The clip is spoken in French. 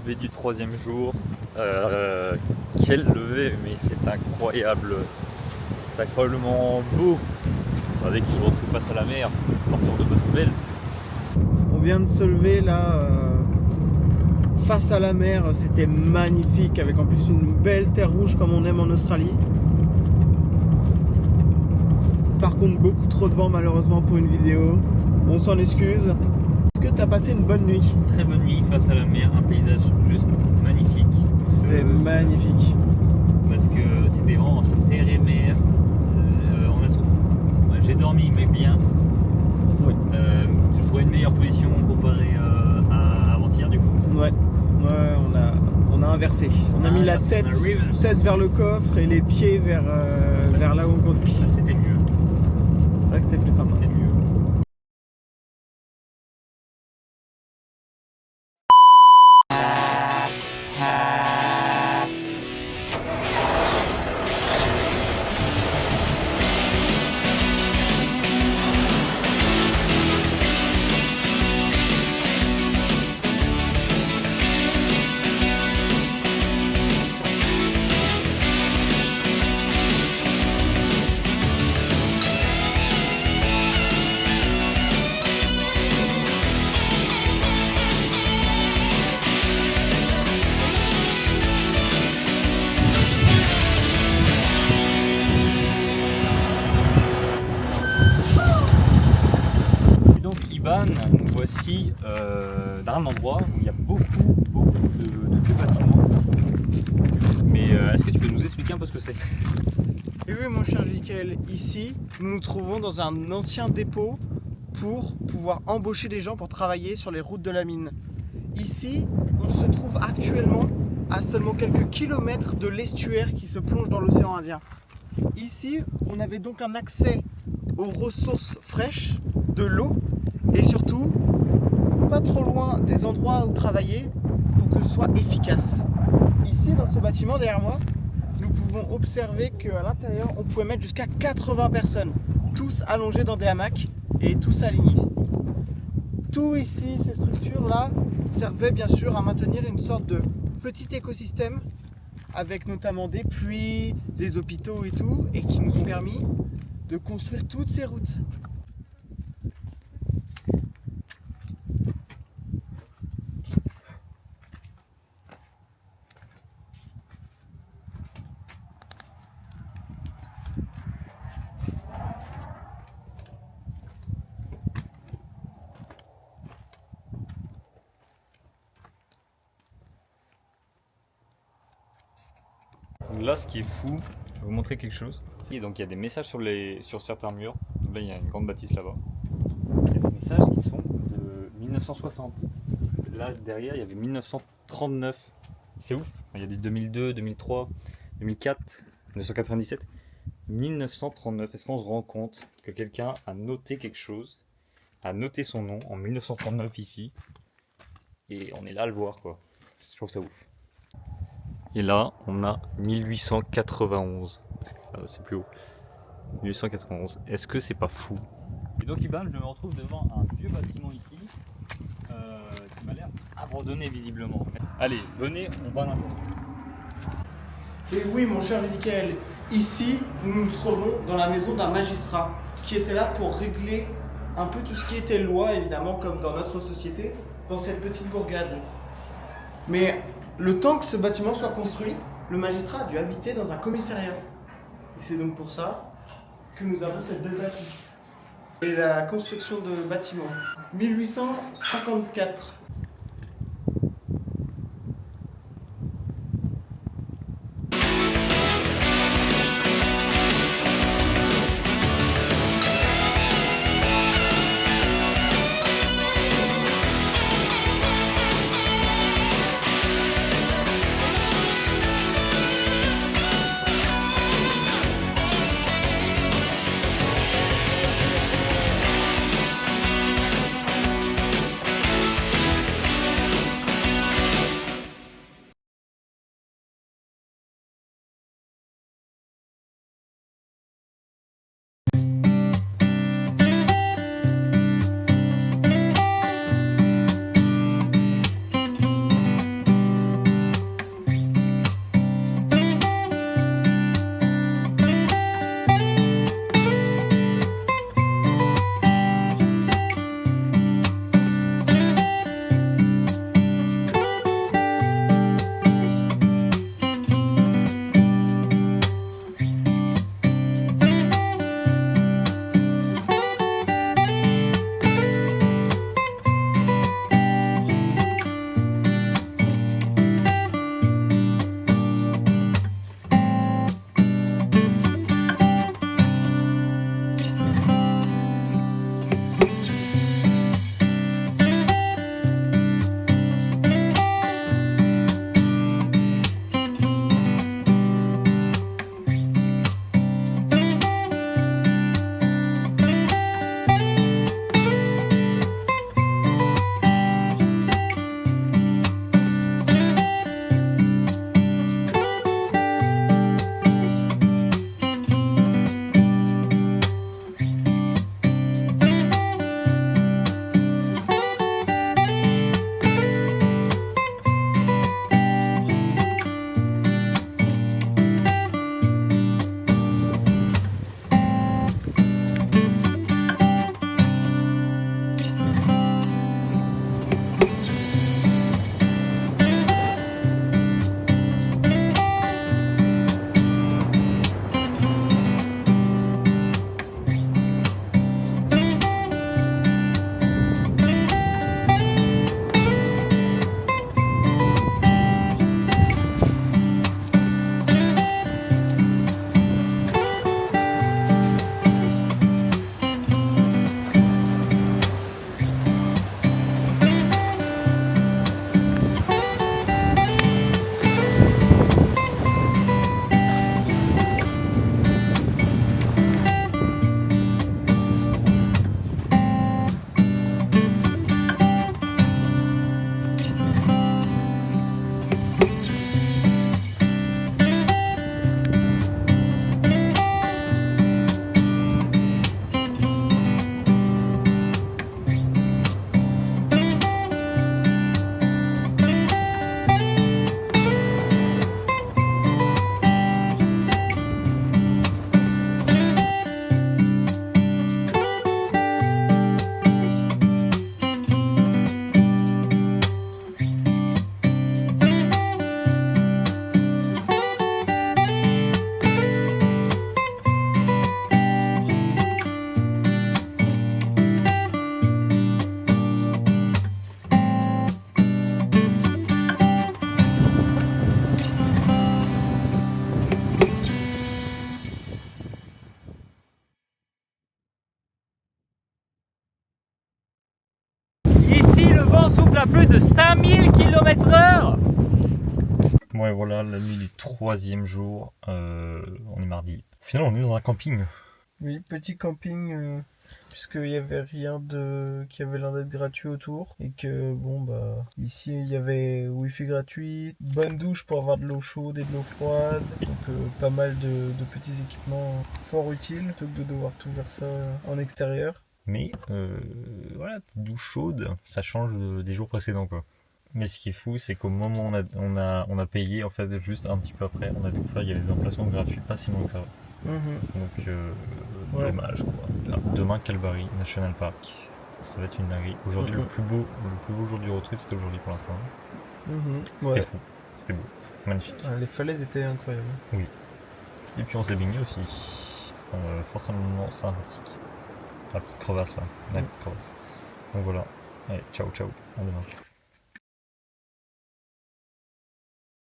lever du 3e jour. Quelle levée, mais c'est incroyable. C'est incroyablement beau. Regardez qui se retrouve face à la mer, porteur de bonnes nouvelles. On vient de se lever là face à la mer, c'était magnifique avec en plus une belle terre rouge comme on aime en Australie. Par contre beaucoup trop de vent malheureusement pour une vidéo, on s'en excuse. Est-ce que tu as passé une bonne nuit? Très bonne nuit face à la mer, un paysage juste magnifique. C'était magnifique. Parce que c'était vraiment entre terre et mer. On a tout. J'ai dormi mais bien. Oui. Je trouvais une meilleure position comparée à avant-hier du coup. Ouais, on a inversé. On a mis la tête vers le coffre et les pieds vers là où on conduit. C'était mieux. C'est vrai que c'était plus sympa. C'était mieux. Nous voici dans un endroit où il y a beaucoup de vieux bâtiments. Mais est-ce que tu peux nous expliquer un peu ce que c'est? Et oui mon cher Jikel, ici nous nous trouvons dans un ancien dépôt pour pouvoir embaucher des gens pour travailler sur les routes de la mine. Ici on se trouve actuellement à seulement quelques kilomètres de l'estuaire qui se plonge dans l'océan Indien. Ici on avait donc un accès aux ressources fraîches, de l'eau et surtout pas trop loin des endroits où travailler pour que ce soit efficace. Ici dans ce bâtiment derrière moi, nous pouvons observer qu'à l'intérieur on pouvait mettre jusqu'à 80 personnes, tous allongés dans des hamacs et tous alignés. Tout ici, ces structures là, servaient bien sûr à maintenir une sorte de petit écosystème avec notamment des puits, des hôpitaux et tout, et qui nous ont permis de construire toutes ces routes. Là, ce qui est fou, je vais vous montrer quelque chose. Et donc, il y a des messages sur certains murs. Donc là, il y a une grande bâtisse là-bas. Il y a des messages qui sont de 1960. Là, derrière, il y avait 1939. C'est ouf. Il y a des 2002, 2003, 2004, 1997, 1939. Est-ce qu'on se rend compte que quelqu'un a noté quelque chose, a noté son nom en 1939 ici, et on est là à le voir, quoi. Je trouve ça ouf. Et là, on a 1891. C'est plus haut. 1891. Est-ce que c'est pas fou? Et donc, Ivan, je me retrouve devant un vieux bâtiment ici, qui m'a l'air abandonné visiblement. Allez, venez, on va à l'intérieur. Et oui, mon cher Jikel, ici, nous nous trouvons dans la maison d'un magistrat qui était là pour régler un peu tout ce qui était loi, évidemment, comme dans notre société, dans cette petite bourgade. Mais le temps que ce bâtiment soit construit, le magistrat a dû habiter dans un commissariat. Et c'est donc pour ça que nous avons cette belle bâtisse. Et la construction de bâtiments. 1854. le vent souffle à plus de 5000 km/h. Bon et voilà, la nuit du 3e jour, on est mardi. Finalement on est dans un camping. Oui, petit camping, puisqu'il y avait rien qui avait l'air d'être gratuit autour. Et que bon bah ici il y avait wifi gratuit, bonne douche pour avoir de l'eau chaude et de l'eau froide. Donc pas mal de petits équipements fort utiles, plutôt que de devoir tout faire ça en extérieur. Mais voilà, douche chaude, ça change des jours précédents quoi. Mais ce qui est fou, c'est qu'au moment où on a payé, en fait, juste un petit peu après, on a découvert qu'il y avait des emplacements gratuits, pas si loin que ça. Donc, Ouais. dommage quoi. Là, demain, Calvary National Park. Ça va être une dinguerie. Aujourd'hui, le plus beau jour du road trip, c'était aujourd'hui pour l'instant. C'était fou, c'était beau, magnifique. Ah, les falaises étaient incroyables. Oui. Et puis on s'est baigné aussi. Forcément sympathique. La petite crevasse là. La petite crevasse. Donc voilà. Allez, ciao, ciao. À demain.